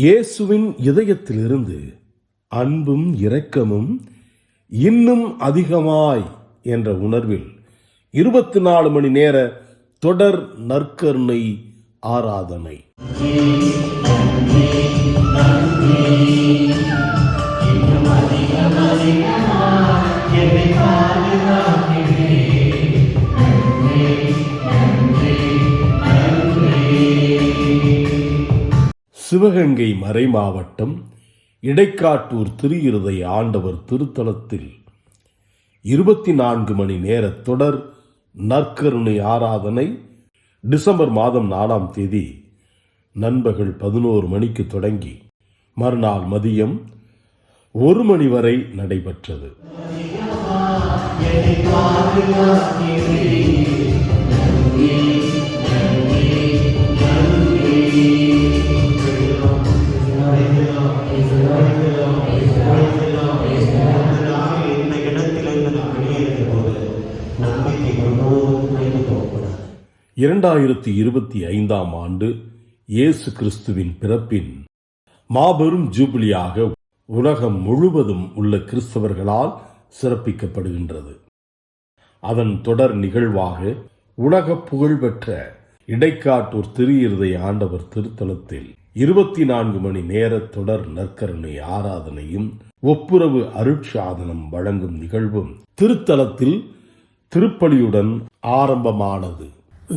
இயேசுவின் இதயத்திலிருந்து அன்பும் இரக்கமும் இன்னும் அதிகமாய் என்ற உணர்வில் 24 மணி நேர தொடர் நற்கருணை ஆராதனை. சிவகங்கை மறைமாவட்டம் இடைக்காட்டூர் திரு இருதய ஆண்டவர் திருத்தலத்தில் 24 மணி நேர தொடர் நற்கருணை ஆராதனை டிசம்பர் மாதம் 4ஆம் தேதி நண்பகல் 11 மணிக்கு தொடங்கி மறுநாள் மதியம் 1 மணி வரை நடைபெற்றது. இரண்டாயிரத்தி 25ஆம் ஆண்டு இயேசு கிறிஸ்துவின் பிறப்பின் மாபெரும் ஜூபிலியாக உலகம் முழுவதும் உள்ள கிறிஸ்தவர்களால் சிறப்பிக்கப்படுகின்றது. அதன் தொடர் நிகழ்வாக உலக புகழ்பெற்ற இடைக்காட்டூர் திரு இருதய ஆண்டவர் திருத்தலத்தில் 24 மணி நேர தொடர் நற்கருணை ஆராதனையும் ஒப்புரவு அருட்சாதனம் வழங்கும் நிகழ்வும் திருத்தலத்தில் திருப்பலியுடன் ஆரம்பமானது.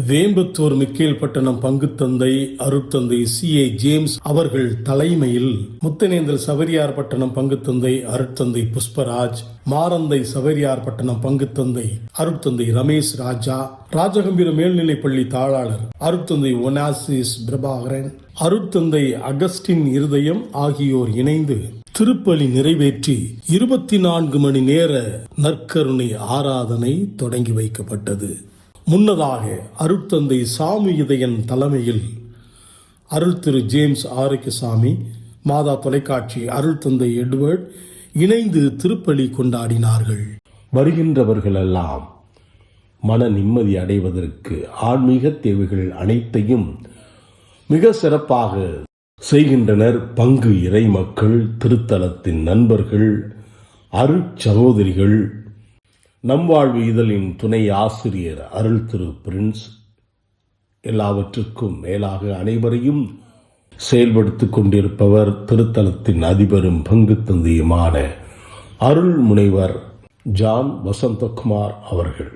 வேம்பத்தூர் மிக்கேல் பட்டணம் பங்குத்தந்தை அருட்தந்தை C.A. ஜேம்ஸ் அவர்கள் தலைமையில் முத்தனேந்தல் சவரியார் பட்டணம் பங்குத்தந்தை அருட்தந்தை புஷ்பராஜ், மாரந்தை சவரியார் பட்டணம் பங்குத்தந்தை அருட்தந்தை ரமேஷ் ராஜா, ராஜகம்பீர மேல்நிலைப்பள்ளி தாளாளர் அருட்தந்தை ஒனாசிஸ் பிரபாகரன், அருட்தந்தை அகஸ்டின் இருதயம் ஆகியோர் இணைந்து திருப்பலி நிறைவேற்றி 24 மணி நேர நற்கருணை ஆராதனை தொடங்கி வைக்கப்பட்டது. முன்னதாக அருட்தந்தை சாமி இதயன் தலைமையில் அருள் திரு ஜேம்ஸ் ஆரோக்கியசாமி, மாதா தொலைக்காட்சி அருள்தந்தை எட்வர்ட் இணைந்து திருப்பலி கொண்டாடினார்கள். வருகின்றவர்களெல்லாம் மன நிம்மதி அடைவதற்கு ஆன்மீக தேவைகள் அனைத்தையும் மிக சிறப்பாக செய்கின்றனர் பங்கு இறை மக்கள், திருத்தலத்தின் நண்பர்கள், அருட்சகோதரிகள், நம் வாழ்வு இதழின் துணை ஆசிரியர் அருள் திரு பிரின்ஸ். எல்லாவற்றுக்கும் மேலாக அனைவரையும் செயல்படுத்திக் கொண்டிருப்பவர் திருத்தலத்தின் அதிபரும் பங்கு தந்தையுமான அருள் முனைவர் ஜான் வசந்தகுமார் அவர்கள்.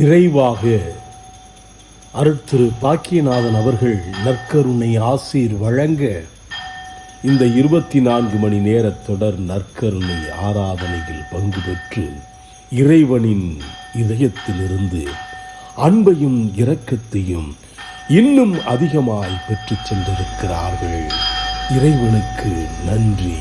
நிறைவாக அருட்திரு பாக்கியநாதன் அவர்கள் நற்கருணை ஆசீர் வழங்க இந்த 24 மணி நேர தொடர் நற்கருணை ஆராதனையில் பங்கு பெற்று இறைவனின் இதயத்திலிருந்து அன்பையும் இரக்கத்தையும் இன்னும் அதிகமாய் பெற்றுச் சென்றிருக்கிறார்கள். இறைவனுக்கு நன்றி.